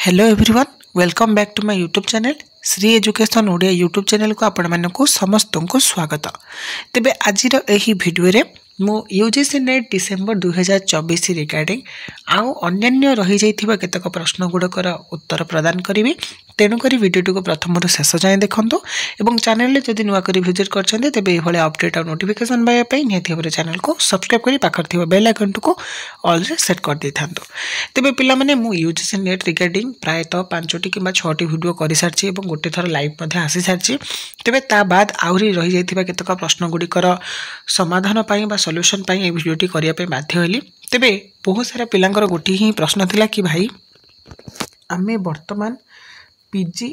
Hello everyone welcome back to my YouTube channel Shri education Odia YouTube channel को आपण मानक समस्त को स्वागत। तेबे आजिर एही वीडियो रे मु यूजीसी नेट डिसेंबर 2024 रिगार्डिंग आउ अन्य रही जाइथिबा केतक प्रश्न गुडकर उत्तर प्रदान करिवि। तेणुकरी वीडियो को प्रथम शेष जाए देखूँ और चैनल में जदि नुआ कर विजिट करते तेज ये अपडेट और नोटिफिकेशन पाइबापी निहती भाव चैनल को सब्सक्राइब कर पाखर बेल आइकन को ऑल रे सेट कर दे था। तेज पे मुझे यूजीसी नेट रिगार्डिंग प्रायतः 5टी कि 6टी वीडियो कर सारी और गोटे थर लाइव आसी सारी। तेज ता बाद आहरी रही जाइथिबा केतक प्रश्न गुड़िकर समाधान सॉल्यूशन ये वीडियोटी करने बाध्य होली। तेबे बहुत सारा पिलांकर गोटे ही प्रश्न थिला कि भाई आमे वर्तमान पीजी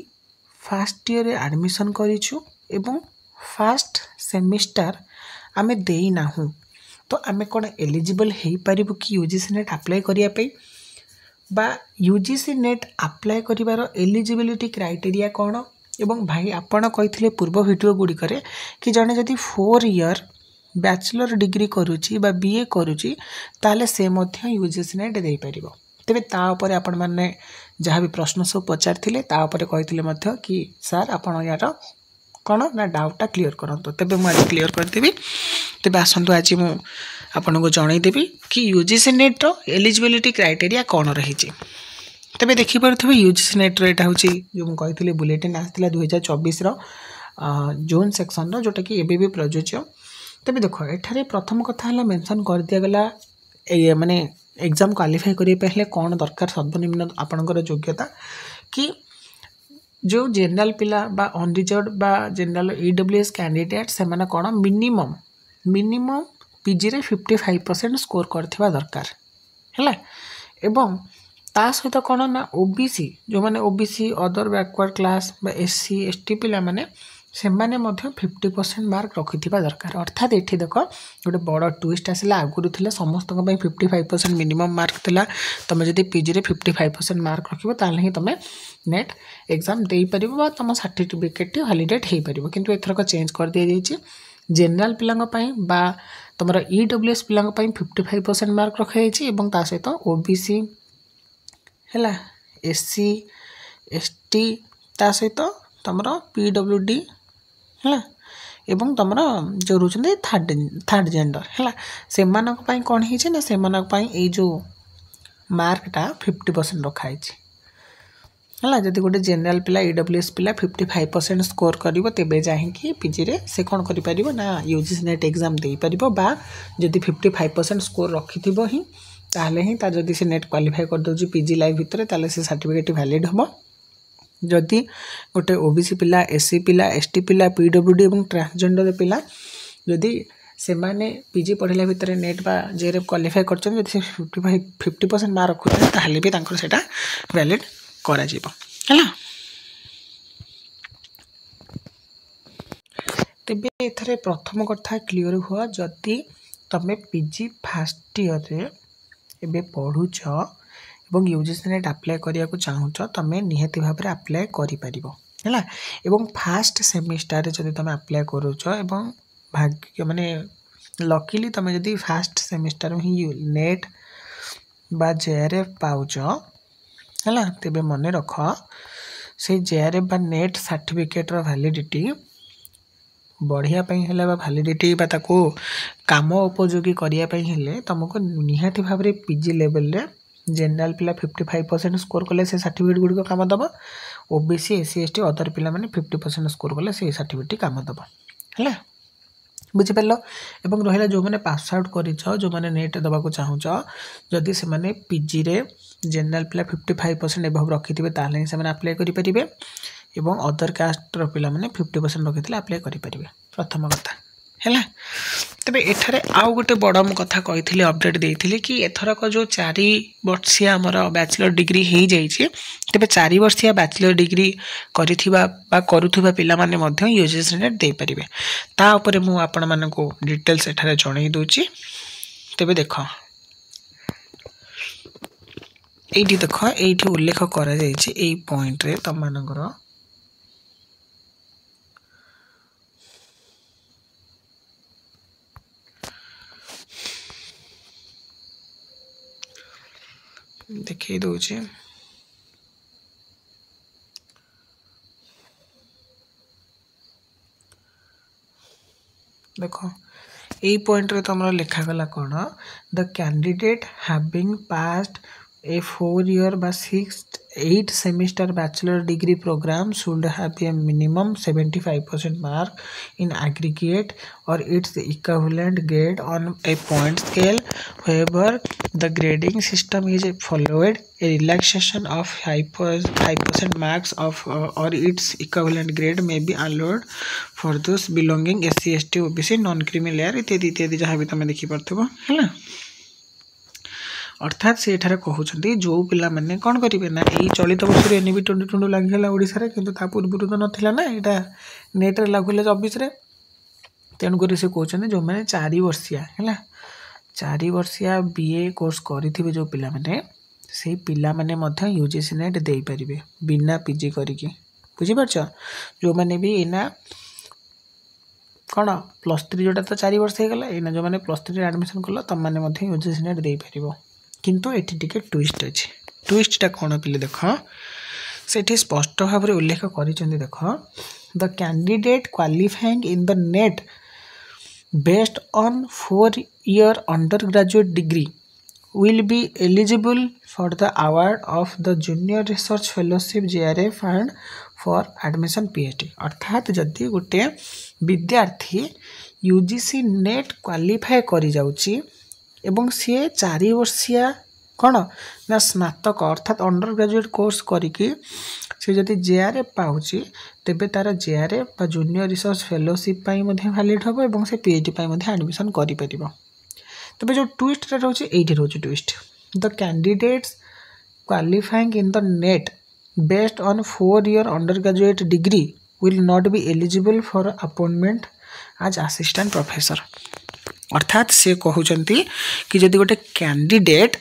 फर्स्ट ईयर एडमिशन करिछु एवं फर्स्ट सेमिस्टर आमे देई नाहु तो आमे कोन एलिजिबल हेई परिबु कि यूजीसी नेट अप्लाई करिया पे बा यूजीसी नेट अप्लाई करिवार एलिजिबिलिटी क्राइटेरिया कोन। एवं भाई आपण कहिथिले पूर्व वीडियो गुडी करे कि जने जदि 4 ईयर बैचलर डिग्री करूची बा बीए करूची ताले से मध्य यूजीसी नेट देई परिबो। तेबे ता ऊपर आपण माने जहाँ भी प्रश्न सब पचार तापर कही कि सार आपण यार कौन ना डाउटा क्लीयर करंतु। तेबे मुझे क्लीयर करदेवी। तेबे आसतु आज मु आपन को जनईदेवी कि यूजीसी नेट रो एलिजिबिलिटी क्राइटेरिया कौन रही। तेबे देखि पारथबे यूजीसी नेट रो एटा होची जो मु कहितले बुलेटिन आस्तिला 2024 रो जोन सेक्शन रो जोटा कि एबे भी प्रযোज्य। तेबे देखो एठारे प्रथम कथा हला मेंशन कर दिया गला माने एग्जाम क्वालिफाई करिए पहले कौन दरकार सर्वनिम्न आपणकर योग्यता कि जो जनरल पिला बा अनरिजर्व बा जनरल ईडब्ल्यूएस कैंडिडेट से माने कौन मिनिमम पीजी रे 55% स्कोर करथिबा दरकार हैला। एवं ता सहित कौन ना ओबीसी जो माने ओबीसी अदर बैकवर्ड क्लास बा एससी एसटी पिला माने से माने मध्य 50% मार्क रखिथिबा दरकार। अर्थात एठी देखो गोटे बड़ ट्विस्ट आसला आगुरु थिला समस्त को 55% मिनिमम मार्क थिला। तमे जदि पीजी रे 55% मार्क रखिबो ताले ही तमे नेट एग्जाम देई परिबो बा तम सर्टिफिकेट वैलिडेट हेई परिबो। किंतु एथरक चेंज कर दिया जायछि जनरल पिलांग पई बा तमरा ईडब्ल्यूएस पिलांग पई 55% मार्क रखा जायछि एवं ता सहित ओबीसी हैला एससी एसटी ता सहित तमरा पीडब्ल्यूडी है एवं तुम जो रोचे थर्ड जेंडर है से कौन है से जो मार्कटा 50% रखाई है। जदि गोटे जनरल पिला ईडब्ल्यूएस पिला 55% स्कोर करिवो तेबे जाहि पीजी रे से कौन करि परिबो ना यूजीसी नेट एग्जाम दे परिबो बा जदि 55% स्कोर रखिथिबो ही ताले ही ता जदि से नेट क्वालिफाई कर दोजी पीजी लाइफ भितर ताले से सर्टिफिकेट वैलिड होबो। जदि गोटे ओबीसी पिला एससी पिला एसटी पिला पीडब्ल्यूडी और ट्रांसजेंडर पिला जदि से माने पीजी पढ़ला भितर नेट बा जेआरएफ क्वालिफाई करछन जदि 50% मार्क रखुछन ताहले भी तांकर सेटा वैलिड करा जिवो हैला। तेबे एथरे प्रथम कथा क्लियर हुआ जदि तमे पीजी फर्स्ट ईयर रे एबे पढुछ एवं यूजीसी नेट अप्लाई करिया को चाहूच तमे निहाती भाव में अप्लाई करि परिबो हैला। एवं फर्स्ट सेमिस्टर रे जदि तमे अप्लाई करूछ एवं भाग्य माने लकीली तमे जदि फर्स्ट सेमिस्टर ही नेट बा जेआरएफ पाउछ हैला तेबे मने रख से जेआरएफ बा नेट सर्टिफिकेट रो वैलिडिटी बढ़िया पई हैला बा वैलिडिटी बा ताको काम उपयोगी करिया पई हेले तुमको निहाती भाव में पीजी लेवल रे जनरल पिला 55% स्कोर कले से सर्टिफिकेट गुड़ी काम दब ओबीसी एससी एसटी अदर पिला माने 50% स्कोर कले से सर्टिफिकेट काम दब है बुझिपार। एवं रहा जो मैंने पास आउट कर जो मैंने नेट दबाक चाहूच जदि से मैंने पीजी रे जनरल पिला 55% एभव रखिथे ताले से अप्लाई करेंगे एवं अदर कास्ट पिला माने 50% रखी अप्लाई करेंगे प्रथम कथा है। तेबे एठारे आउ गोटे बड़ मु कथा कही अपडेट देती कि एथरक जो 4 वर्षिया आमर बैचलर डिग्री हो जाइए तेबे 4 वर्षिया बैचलर डिग्री करुवा पिला माने मध्य यूजीसी नेट दे परिबे। ता उपरे मु आपण मानको डिटेल्स एठारे जणाई दोची। तेबे देख एठी देख एठी उल्लेख करा जाइछि एई पॉइंट रे तम मानकर देखिए दूचे देख यही पॉइंट रे तुम लिखागला कौन the candidate having passed a 4-year by 6-8 semester bachelor degree program should have a minimum 75% mark in aggregate or its equivalent grade on a point scale. However, the grading system is followed. A relaxation of 5% marks of or its equivalent grade may be allowed for those belonging SC ST OBC non-creamy layer इत्यादि इत्यादि जहाँ भी तुम देखिपो है अर्थात से कहते जो पिला मैंने कौन करेंगे ना यही चलित वर्ष एनईबी 2022 लगिगला ओडिशा कि पूर्व तो नाला ना यहाँ नेट्रे लगुला 24 तेणुक से कहते जो मैंने 4 वर्षिया है 4 वर्षिया बीए कोर्स करेंगे जो पिला मैंने से पिला मैंने यूजीसी नेट दे पारे बिना पीजी करिकी बुझीपार जो मैंने भी एना कौन +3 जोटा तो 4 वर्ष हो गला एना जो मैंने +3 एडमिशन कल तुम मैंने यूजीसी नेट दे पार किंतु एटी टिके ट्विस्ट अच्छे ट्विस्टा कौन पिले देख से स्पष्ट भाव में उल्लेख कर देख the candidate qualifying in the NET based on 4-year undergraduate degree will be eligible for the award of the junior research fellowship JRF and for admission PhD अर्थात जदि गोटे विद्यार्थी यूजीसी नेट क्वालिफाई करि जाउची एवं सी 4 वर्षिया कौन ना स्नातक अर्थात अंडर ग्रेजुएट कोर्स करिकी से जदि JRF पाउची तेबे तार JRF बा जूनियर रिसर्च फेलोशिप पाई मध्ये वैलिड हबो एवं से PhD पाई मध्ये एडमिशन करि परिबो तबे जो ट्विस्ट रोचे एठी रोचे twist the candidates qualifying in the NET based on 4-year undergraduate degree will not be eligible for appointment as assistant professor अर्थात से कहते कि जदि गोटे कैंडिडेट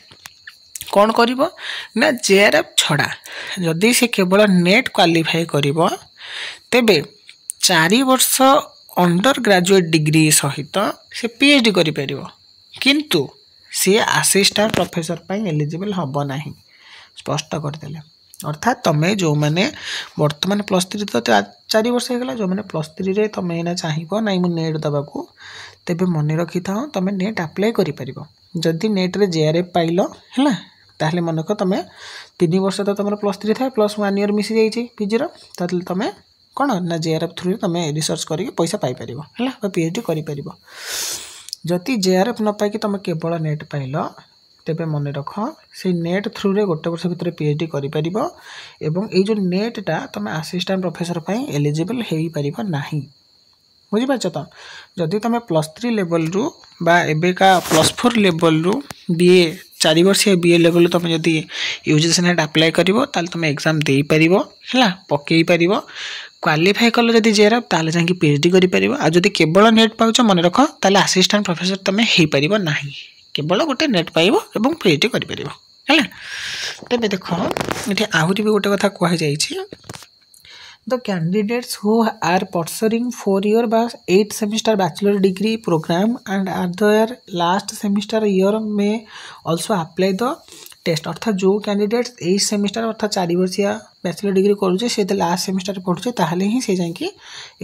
कौन करिवो ना JRF छड़ा जदि से केवल नेट क्वालिफाई करिवो तेबे 4 वर्ष अंडर ग्रेजुएट डिग्री सहित से PhD करि परिवो किंतु सी असिस्टेंट प्रोफेसर पाई एलिजिबल हम ना स्पष्ट करदे अर्थात तुम्हें जो मैंने वर्तमान +3 तो 4 वर्ष हो गला जो मैंने +3 रे तुम्हें ना चाहिए ना मु नेट दबाकू तेबे मन रखी था तुम नेट अप्लाई कर जदि नेट रे JRF पाइल है ताहले मनक तुम 3 वर्ष तो तुम +3 था +1 year मिसी जाइए पीजी रे तुम कौन ना JRF थ्रू तुम रिसर्च करके पैसा पाइपर है PhD कर जदि JRF न पाई तुम केवल नेट पाइल तेबे मन रख से नेट थ्रू रे गोटे वर्ष भितर PhD कर जो नेटा तुम असिस्टेंट प्रोफेसर पाई एलिजिबल हो पार ना बुझीपार तो जदि तुम +3 लेवल रु बा एबेका +4 लेवल रु BA 4 वर्षीय BA लेवल तुम जदि यूजीसी नेट अप्लाई करिवो ताल तुम एग्जाम दे परिवो हला पकई परिवो क्वालिफाई कल जदि JRF ताले जाके PhD करि परिवो आ जदि केवल नेट पाउछ मन रख ताले असिस्टेंट प्रोफेसर तुम हे परिवो नाही केवल गोटे नेट पाइबो एवं PhD करि परिवो हला तबे देखो एठी आहुरी भी गोटे कथा कहै जाई छी The candidates who are pursuing 4-year by 8 semester bachelor degree program and at their last semester year may also apply the test अर्थात जो कैंडिडेट्स 8 सेमिस्टर अर्थात 4 वर्षिया बैचलर डिग्री करुचे से लास्ट सेमिस्टर पढ़ुचे ताहले ही से जाके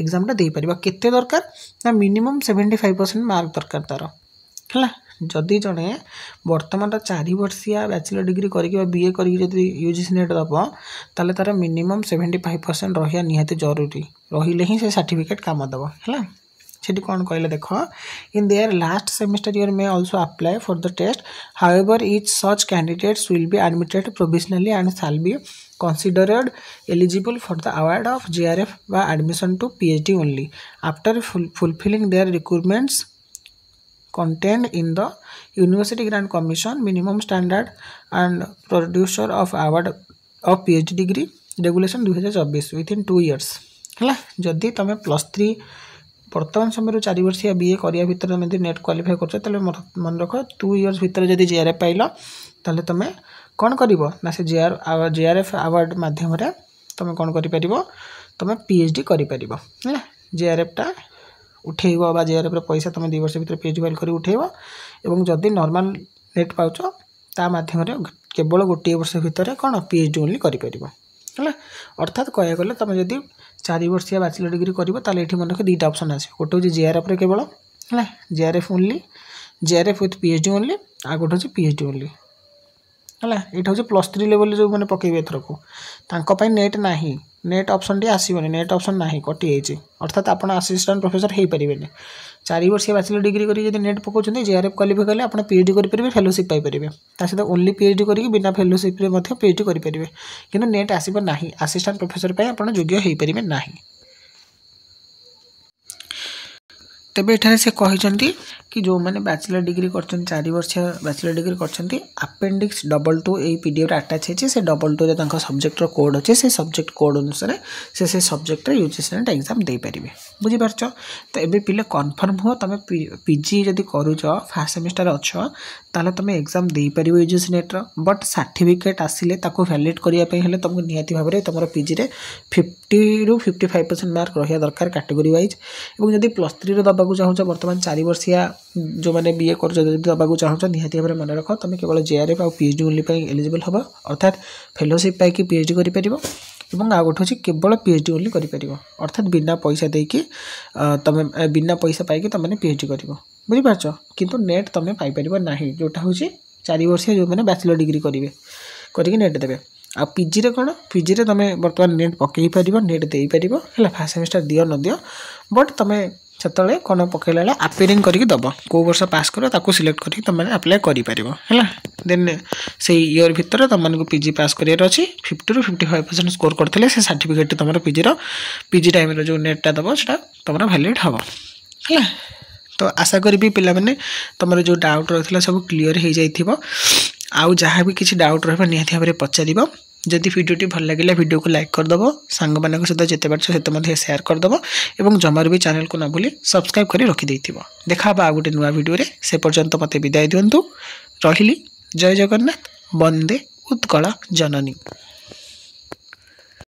एग्जामटा दे परिबा केते दरकार ना मिनिमम 75% मार्क दरकार तार हला जदि जड़े बर्तमान 4 वर्षिया बैचलर डिग्री करके BA करके यूजीसी नेट दब ताले तार मिनिमम 75% रहा निहाती जरूरी रहिले ही से सर्टिफिकेट काम दब है सेठी कौन कहले देख in their last semester year में also apply for the test however each such candidates will be admitted provisionally and shall be considered eligible for the award of JRF by admission to PhD only after fulfilling their requirements contained in the University Grant Commission minimum standard and producer of award of PhD degree regulation 2024 within 2 years है जदि तुम +3 वर्तमान समय 4 वर्षिया BA करिया भितर तुम net qualify कर मन रख 2 years भितर जदि JRF पाइल ताले तुम कौन कर ना से JRF अवार्ड मध्यम तुम कौन कर तुम PhD कर JRF टा उठेब JRF पैसा तुम 2 वर्ष भर PhD फाइल कर उठेब और जदि नॉर्मल नेट पाउच ता माध्यम केवल गोटे वर्ष भितर कौन PhD ओनली कर है अर्थात कह गले तुम जदि 4 वर्षिया बैचलर डिग्री कर मन के 2टा ऑप्शन आस गोटे हूँ JRF केवल है JRF only JRF with PhD only आ गोटे हूँ पीएचडी ओनली है ये हूँ +3 लेवल जो मैंने पकेबे एथरक नेट ना नेट ऑप्शन टी आसबनी नेट ऑप्शन ना कटि जाइए अर्थात आप असिस्टेंट प्रोफेसर हो पारे 4 वर्ष बैचलर डिग्री करी नेट पकाउं जेआरएफ क्वालिफाई कले आप पीएचडी करेंगे फेलोशिप पाइपर सहित ओनली पीएचडी करके बिना फेलोशिप पीएचडी करेंगे कि नेट आसब ना असिस्टेंट प्रोफेसर आप योग्य हो पारे ना तेबे एठारे से कहते कि जो मैंने बैचलर डिग्री कर 4 वर्ष बैचलर डिग्री कर अपेंडिक्स 22 यही पीडीएफ अटैच होती से 22 सब्जेक्टर कोड अच्छे से सब्जेक्ट कोड अनुसार से सब्जेक्ट यूजीसी नेट एग्जाम दे पारे बुझीपार तो ये पिले कन्फर्म हो तुम पीजी जदि करुच फर्स्ट सेमिस्टर अच्छ ताले तुम एग्जाम दे पार यूजीसी नेट्र बट सर्टिफिकेट आसिले वैलिड करने तुमको निहाती भाव में तुम पीजी रे 50 ରୁ 55% मार्क रहा दरकार कैटेगरी वाइज और जब +3 दबाक चाहूँ बर्तमान 4 वर्षिया जो मैंने बीए कर दबाक चाहूँ निहाती भाव में मन रख तुम केवल जेआरएफ और पीएचडी ओनली एलिजिबल हम अर्थात फेलोशिप पाई पीएचडी कर आ गोटे हूँ केवल पीएचडी ओनली कर अर्थात बिना पैसा देकी तुम बिना पैसा पाई तुम पीएचडी कर बुझीपार किंतु नेट तुम पाइपर ना जोटा हूँ 4 वर्षिया जो मैंने बैचलर डिग्री करेंगे करके नेट देवे आ पीजी रे कौन पीजी रे तुम बर्तमान नेट पकई पार नेट दे पार है फर्स्ट सेमिस्टर दियो न दियो बट तुम से कौन पकड़ा बेले आपेयरिंग करके दब कौ वर्ष पास कर सिलेक्ट करके तुम आप्लाय कर देन से इयर भितर तुमको पीजी पास करार अच्छी 50 ରୁ 55% स्कोर करते से सर्टिफिकेट तुम पीजी टाइम जो नेटा दब से तुम वैलिड हम है तो आशा करी पिला माने तुम जो डाउट रही है सब क्लीयर हो जाइए आउ जहाँ भी किसी डाउट रहा निहाती भाव में पचार जदि वीडियोटी भल लगे वीडियो को लाइक करदेव सांग मान सहित जिते पार्छ से शेयर करदेव और जमार भी चैनल को ना भूली सब्सक्राइब कर रखिदे देखा आ गोटे नुआ वीडियो से पर्यंत मत विदाय दिंतु रही जय जगन्नाथ वंदे उत्कल जननी।